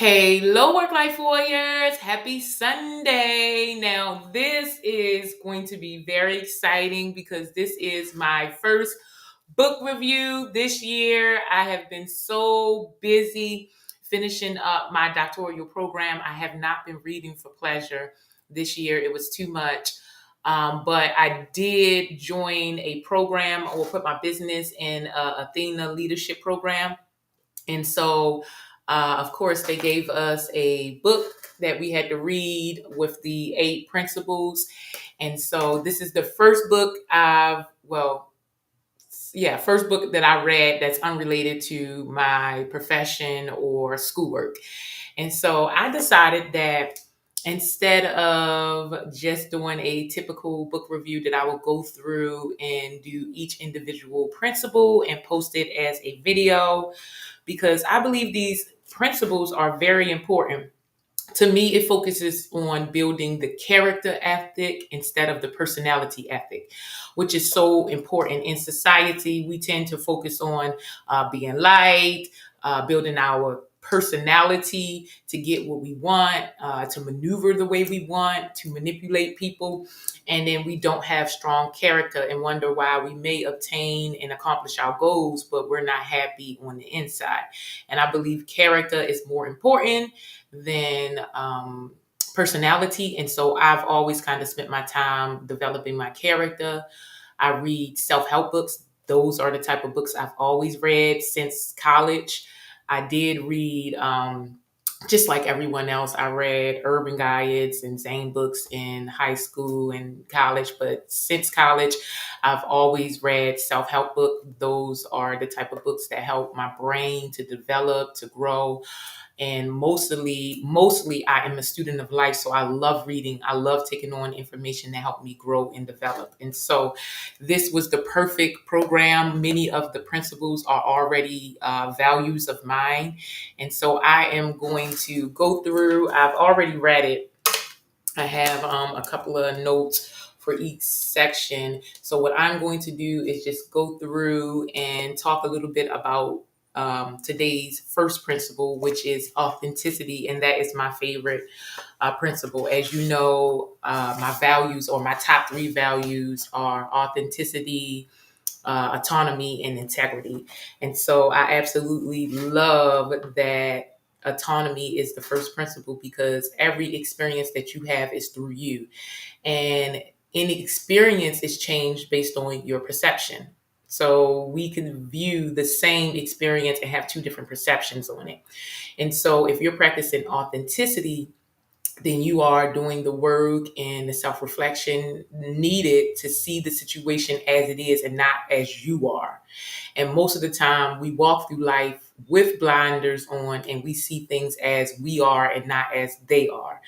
Hello, work life warriors. Happy Sunday. Now, this is going to be very exciting because this is my first book review this year. I have been so busy finishing up my doctoral program. I have not been reading for pleasure this year, it was too much. But I did join a program or put my business in a Athena leadership program. And so, of course, they gave us a book that we had to read with the 8 principles. And so, this is the first book first book that I read that's unrelated to my profession or schoolwork. And so, I decided that instead of just doing a typical book review, that I will go through and do each individual principle and post it as a video because I believe these principles are very important. To me, it focuses on building the character ethic instead of the personality ethic, which is so important. In society, we tend to focus on being liked, building our personality to get what we want, to maneuver the way we want, to manipulate people. And then we don't have strong character and wonder why we may obtain and accomplish our goals, but we're not happy on the inside. And I believe character is more important than personality. And so I've always kind of spent my time developing my character. I read self-help books. Those are the type of books I've always read since college. I did read, just like everyone else, I read urban guides and Zane books in high school and college. But since college, I've always read self-help books. Those are the type of books that help my brain to develop, to grow. And mostly I am a student of life, so I love reading. I love taking on information that help me grow and develop. And so this was the perfect program. Many of the principles are already values of mine. And so I am going to go through, I've already read it. I have a couple of notes for each section. So what I'm going to do is just go through and talk a little bit about today's first principle, which is authenticity. And that is my favorite principle. As you know, my values or my top 3 values are authenticity, autonomy, and integrity. And so I absolutely love that autonomy is the first principle because every experience that you have is through you. And any experience is changed based on your perception. So we can view the same experience and have 2 different perceptions on it. And so if you're practicing authenticity, then you are doing the work and the self-reflection needed to see the situation as it is and not as you are. And most of the time we walk through life with blinders on and we see things as we are and not as they are.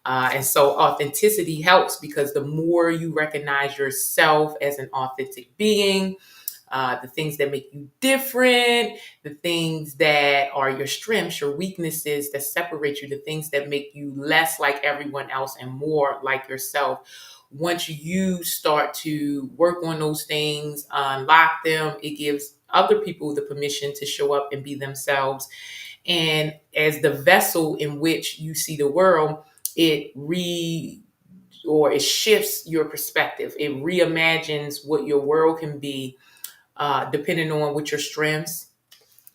And so authenticity helps because the more you recognize yourself as an authentic being, the things that make you different, the things that are your strengths, your weaknesses that separate you, the things that make you less like everyone else and more like yourself. Once you start to work on those things, unlock them, it gives other people the permission to show up and be themselves. And as the vessel in which you see the world, it shifts your perspective. It reimagines what your world can be, depending on what your strengths,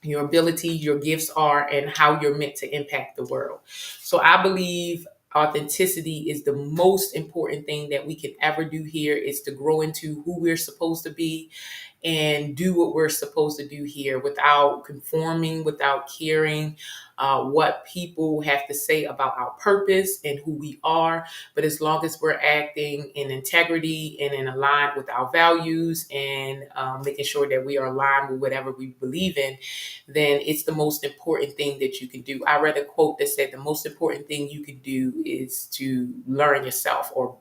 your abilities, your gifts are, and how you're meant to impact the world. So I believe authenticity is the most important thing that we can ever do here, is to grow into who we're supposed to be and do what we're supposed to do here without conforming, without caring what people have to say about our purpose and who we are. But as long as we're acting in integrity and in aligned with our values and making sure that we are aligned with whatever we believe in, then it's the most important thing that you can do. I read a quote that said the most important thing you can do is to learn yourself, or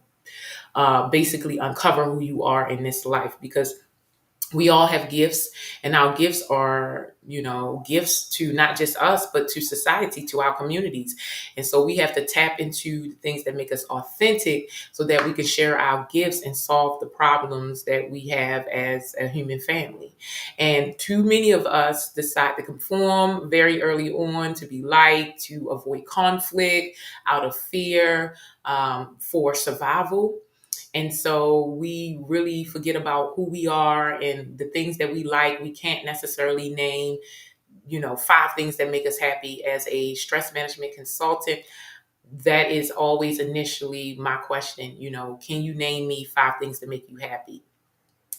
basically uncover who you are in this life, because We all have gifts, and our gifts are, gifts to not just us but to society, to our communities. And so we have to tap into things that make us authentic so that we can share our gifts and solve the problems that we have as a human family. And too many of us decide to conform very early on, to be liked, to avoid conflict out of fear, for survival. And so we really forget about who we are and the things that we like. We can't necessarily name, five things that make us happy. As a stress management consultant, that is always initially my question. Can you name me five things that make you happy?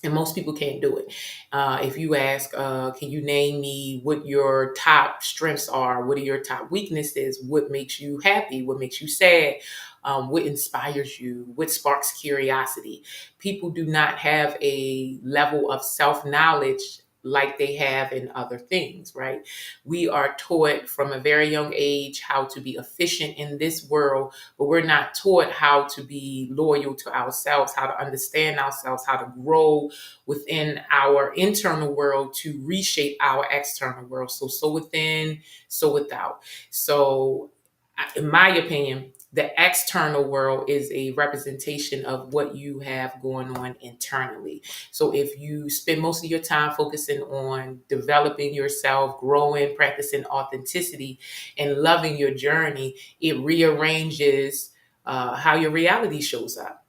And most people can't do it. If you ask, can you name me what your top strengths are? What are your top weaknesses? What makes you happy? What makes you sad? What inspires you? What sparks curiosity? People do not have a level of self knowledge like they have in other things, right? We are taught from a very young age how to be efficient in this world, but we're not taught how to be loyal to ourselves, how to understand ourselves, how to grow within our internal world to reshape our external world. So within, so without. So, in my opinion, the external world is a representation of what you have going on internally. So if you spend most of your time focusing on developing yourself, growing, practicing authenticity, and loving your journey, it rearranges how your reality shows up.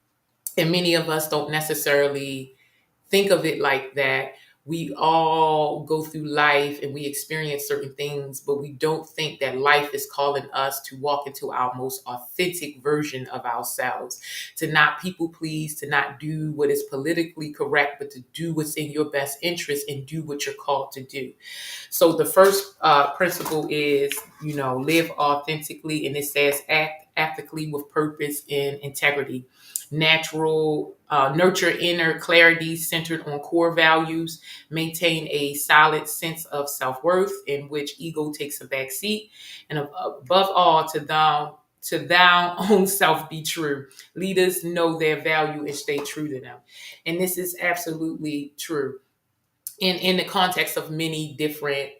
And many of us don't necessarily think of it like that. We all go through life and we experience certain things, but we don't think that life is calling us to walk into our most authentic version of ourselves, to not people please, to not do what is politically correct, but to do what's in your best interest and do what you're called to do. So the first principle is, live authentically, and it says act ethically with purpose and integrity. Nurture inner clarity centered on core values. Maintain a solid sense of self-worth in which ego takes a back seat. And above all, to thou own self be true. Leaders know their value and stay true to them. And this is absolutely true in the context of many different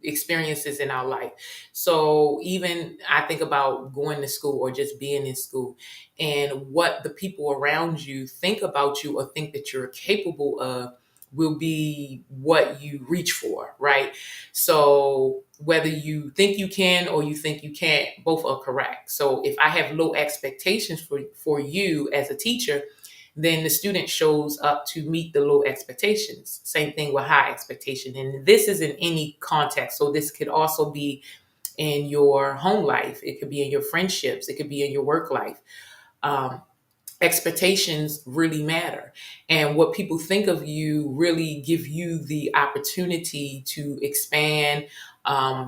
experiences in our life. So even I think about going to school or just being in school, and what the people around you think about you or think that you're capable of will be what you reach for, right? So whether you think you can or you think you can't, both are correct. So if I have low expectations for you as a teacher, then the student shows up to meet the low expectations. Same thing with high expectation. And this is in any context. So this could also be in your home life. It could be in your friendships. It could be in your work life. Um, Expectations really matter, and what people think of you really give you the opportunity to expand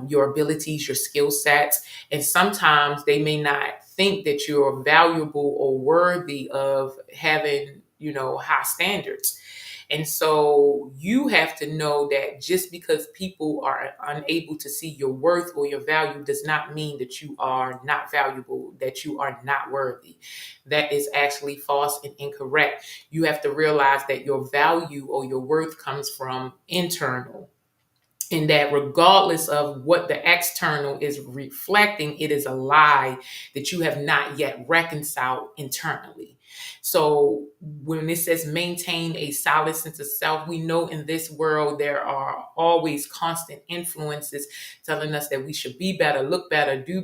your abilities, your skill sets. And sometimes they may not think that you're valuable or worthy of having, high standards. And so you have to know that just because people are unable to see your worth or your value does not mean that you are not valuable, that you are not worthy. That is actually false and incorrect. You have to realize that your value or your worth comes from internal, and that regardless of what the external is reflecting, it is a lie that you have not yet reconciled internally. So when it says maintain a solid sense of self, we know in this world there are always constant influences telling us that we should be better, look better, do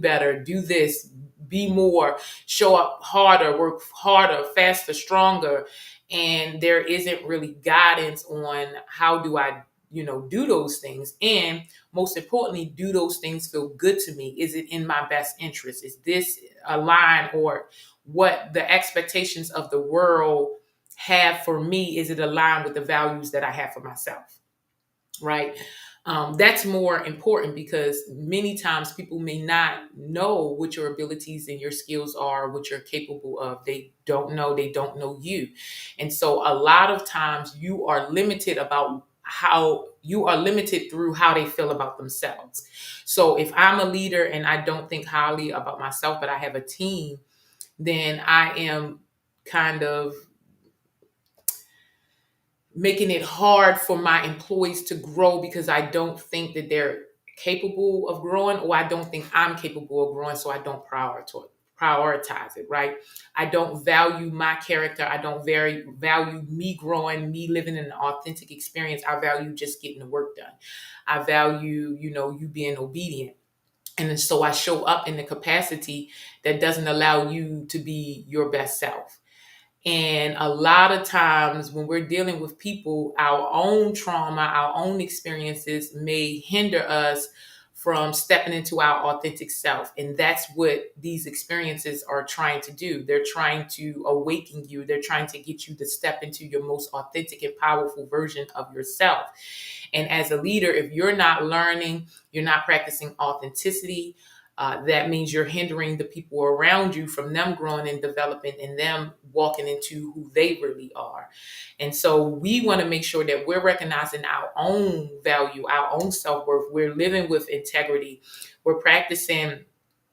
this, be more, show up harder, work harder, faster, stronger. And there isn't really guidance on how do I do those things, and most importantly, do those things feel good to me? Is it in my best interest? Is this aligned, or what the expectations of the world have for me, is it aligned with the values that I have for myself? Right. That's more important, because many times people may not know what your abilities and your skills are, what you're capable of. They don't know you. And so a lot of times you are limited about how you are limited through how they feel about themselves. So if I'm a leader and I don't think highly about myself, but I have a team, then I am kind of making it hard for my employees to grow because I don't think that they're capable of growing, or I don't think I'm capable of growing, so I don't prioritize it, right? I don't value my character. I don't very value me growing, me living an authentic experience. I value just getting the work done. I value, you being obedient. And then so I show up in the capacity that doesn't allow you to be your best self. And a lot of times when we're dealing with people, our own trauma, our own experiences may hinder us from stepping into our authentic self. And that's what these experiences are trying to do. They're trying to awaken you. They're trying to get you to step into your most authentic and powerful version of yourself. And as a leader, if you're not learning, you're not practicing authenticity, that means you're hindering the people around you from them growing and developing and them walking into who they really are. And so we want to make sure that we're recognizing our own value, our own self-worth. We're living with integrity. We're practicing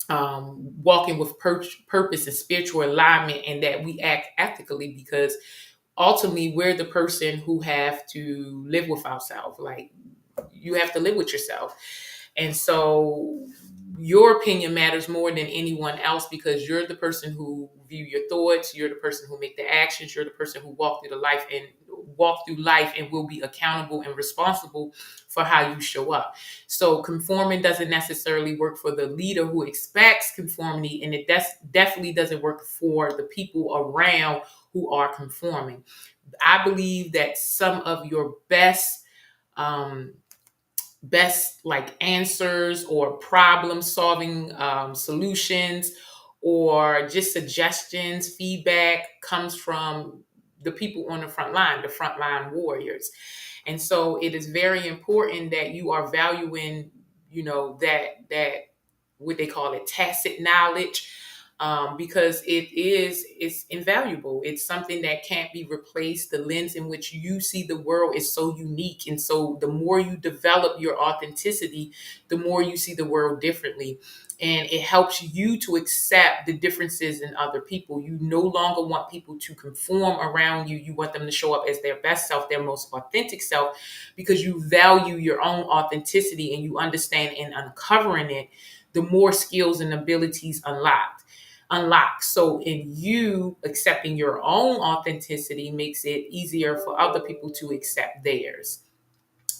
walking with purpose and spiritual alignment, and that we act ethically, because ultimately we're the person who have to live with ourselves. Like, you have to live with yourself. And so your opinion matters more than anyone else, because you're the person who view your thoughts, you're the person who make the actions, you're the person who walk through life and will be accountable and responsible for how you show up. So conforming doesn't necessarily work for the leader who expects conformity, and it definitely doesn't work for the people around who are conforming. I believe that some of your um, best like answers or problem solving solutions, or just suggestions, feedback, comes from the people on the front line warriors. And so it is very important that you are valuing, that what they call it, tacit knowledge, because it's invaluable. It's something that can't be replaced. The lens in which you see the world is so unique, and so the more you develop your authenticity, the more you see the world differently. And it helps you to accept the differences in other people. You no longer want people to conform around you. You want them to show up as their best self, their most authentic self, because you value your own authenticity and you understand, in uncovering it, the more skills and abilities unlocked. So in you accepting your own authenticity makes it easier for other people to accept theirs.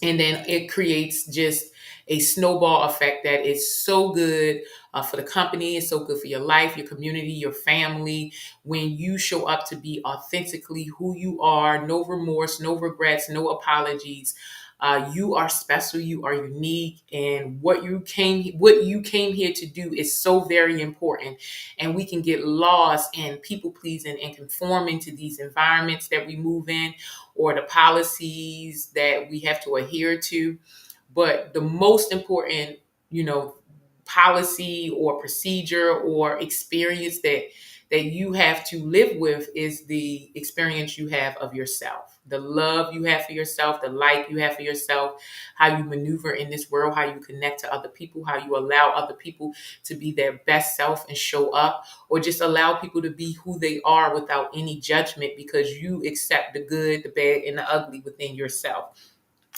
And then it creates just a snowball effect that is so good for the company. It's so good for your life, your community, your family. When you show up to be authentically who you are, no remorse, no regrets, no apologies. You are special. You are unique, and what you came here to do is so very important. And we can get lost in people pleasing and conforming to these environments that we move in, or the policies that we have to adhere to. But the most important, you know, policy or procedure or experience that you have to live with is the experience you have of yourself, the love you have for yourself, the light you have for yourself, how you maneuver in this world, how you connect to other people, how you allow other people to be their best self and show up, or just allow people to be who they are without any judgment, because you accept the good, the bad, and the ugly within yourself.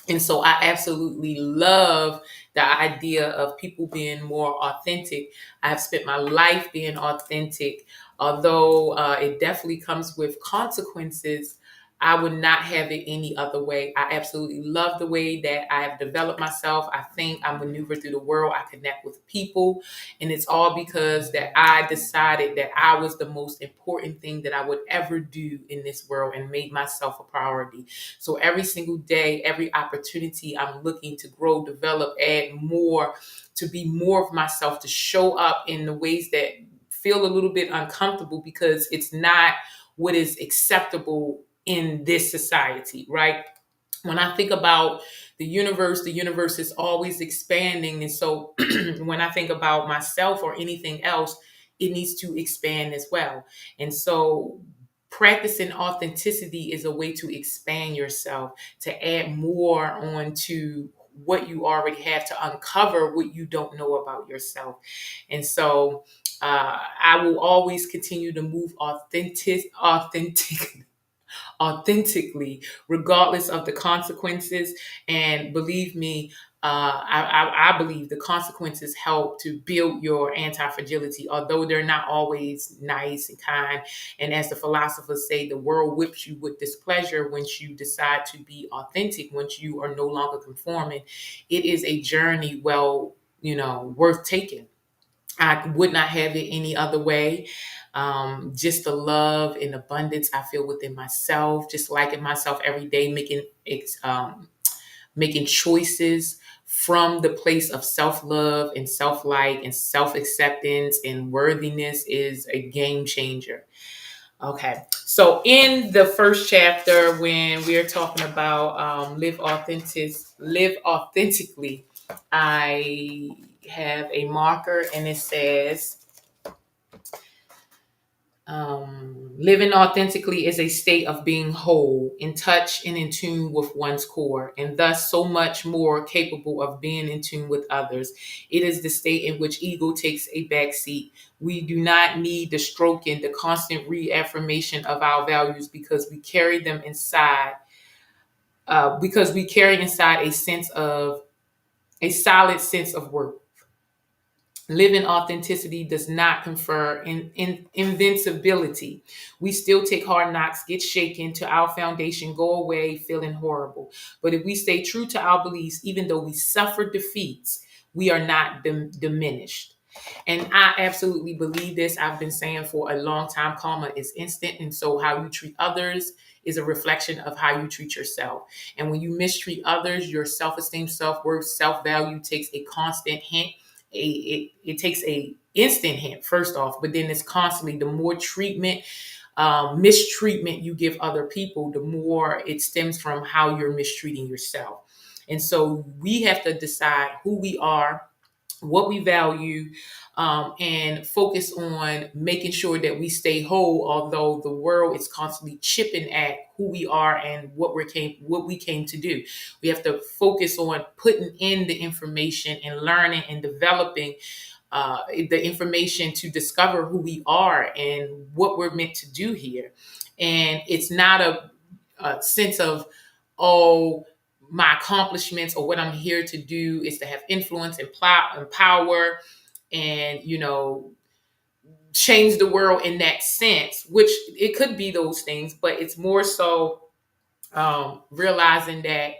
And so I absolutely love the idea of people being more authentic. I've spent my life being authentic, although it definitely comes with consequences. I would not have it any other way. I absolutely love the way that I have developed myself. I think I maneuver through the world. I connect with people. And it's all because that I decided that I was the most important thing that I would ever do in this world, and made myself a priority. So every single day, every opportunity, I'm looking to grow, develop, add more, to be more of myself, to show up in the ways that feel a little bit uncomfortable, because it's not what is acceptable in this society, right? When I think about the universe is always expanding. And so when I think about myself or anything else, it needs to expand as well. And so practicing authenticity is a way to expand yourself, to add more onto what you already have, to uncover what you don't know about yourself. And so I will always continue to move authentic authentically, regardless of the consequences. And believe me, I believe the consequences help to build your anti-fragility, although they're not always nice and kind. And as the philosophers say, the world whips you with displeasure once you decide to be authentic, once you are no longer conforming. It is a journey, well, worth taking. I would not have it any other way. Just the love and abundance I feel within myself, just liking myself every day, making choices from the place of self love and self like and self acceptance and worthiness is a game changer. Okay, so in the first chapter, when we're talking about live authentically, I have a marker and it says, living authentically is a state of being whole, in touch and in tune with one's core, and thus so much more capable of being in tune with others. It is the state in which ego takes a backseat. We do not need the stroking, the constant reaffirmation of our values because we carry them inside. Because we carry inside a solid sense of worth. Living authenticity does not confer invincibility. We still take hard knocks, get shaken to our foundation, go away feeling horrible. But if we stay true to our beliefs, even though we suffer defeats, we are not diminished. And I absolutely believe this. I've been saying for a long time, karma is instant. And so how you treat others is a reflection of how you treat yourself. And when you mistreat others, your self-esteem, self-worth, self-value takes a constant hint. It takes a instant hint, first off, but then it's constantly, the more mistreatment you give other people, the more it stems from how you're mistreating yourself. And so we have to decide who we are, what we value, and focus on making sure that we stay whole, although the world is constantly chipping at who we are and what we came to do. We have to focus on putting in the information and learning and developing the information to discover who we are and what we're meant to do here. And it's not a sense of, oh, my accomplishments or what I'm here to do is to have influence and power and, change the world in that sense, which it could be those things, but it's more so realizing that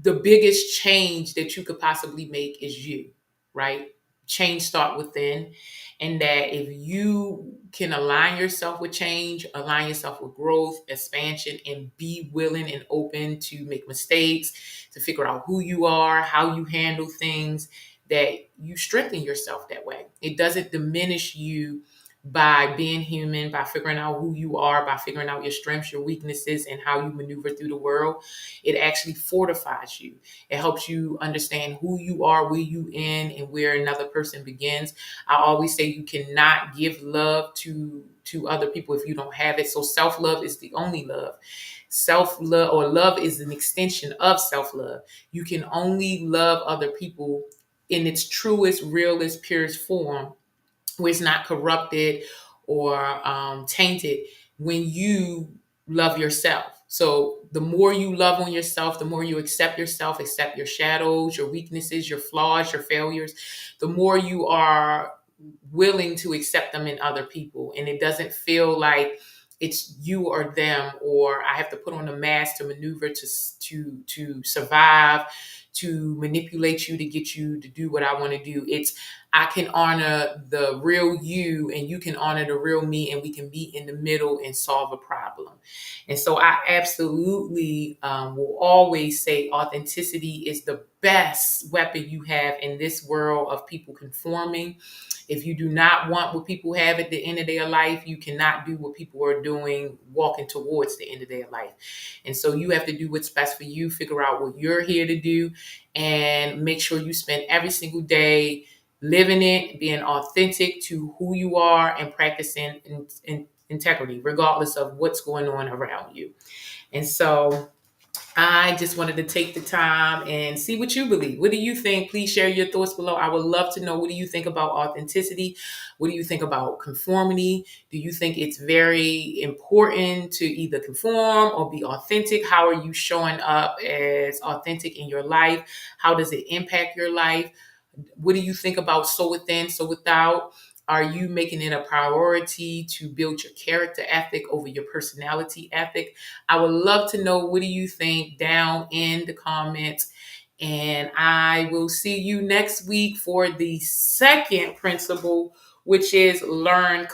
the biggest change that you could possibly make is you, right? Change start within. And that if you can align yourself with change, align yourself with growth, expansion, and be willing and open to make mistakes, to figure out who you are, how you handle things, that you strengthen yourself that way. It doesn't diminish you by being human, by figuring out who you are, by figuring out your strengths, your weaknesses, and how you maneuver through the world. It actually fortifies you. It helps you understand who you are, where you end, and where another person begins. I always say you cannot give love to other people if you don't have it. So self-love is the only love. Self-love, or love, is an extension of self-love. You can only love other people in its truest, realest, purest form, where it's not corrupted or tainted, when you love yourself. So the more you love on yourself, the more you accept yourself, accept your shadows, your weaknesses, your flaws, your failures, the more you are willing to accept them in other people. And it doesn't feel like it's you or them, or I have to put on a mask to maneuver to survive, to manipulate you to get you to do what I want to do. It's, I can honor the real you and you can honor the real me, and we can be in the middle and solve a problem. And so I absolutely will always say authenticity is the best weapon you have in this world of people conforming. If you do not want what people have at the end of their life, you cannot do what people are doing walking towards the end of their life. And so you have to do what's best for you, figure out what you're here to do, and make sure you spend every single day living it, being authentic to who you are, and practicing integrity, regardless of what's going on around you. And so I just wanted to take the time and see what you believe. What do you think? Please share your thoughts below. I would love to know, what do you think about authenticity? What do you think about conformity? Do you think it's very important to either conform or be authentic? How are you showing up as authentic in your life? How does it impact your life? What do you think about so within, so without? Are you making it a priority to build your character ethic over your personality ethic? I would love to know, what do you think down in the comments. And I will see you next week for the second principle, which is learn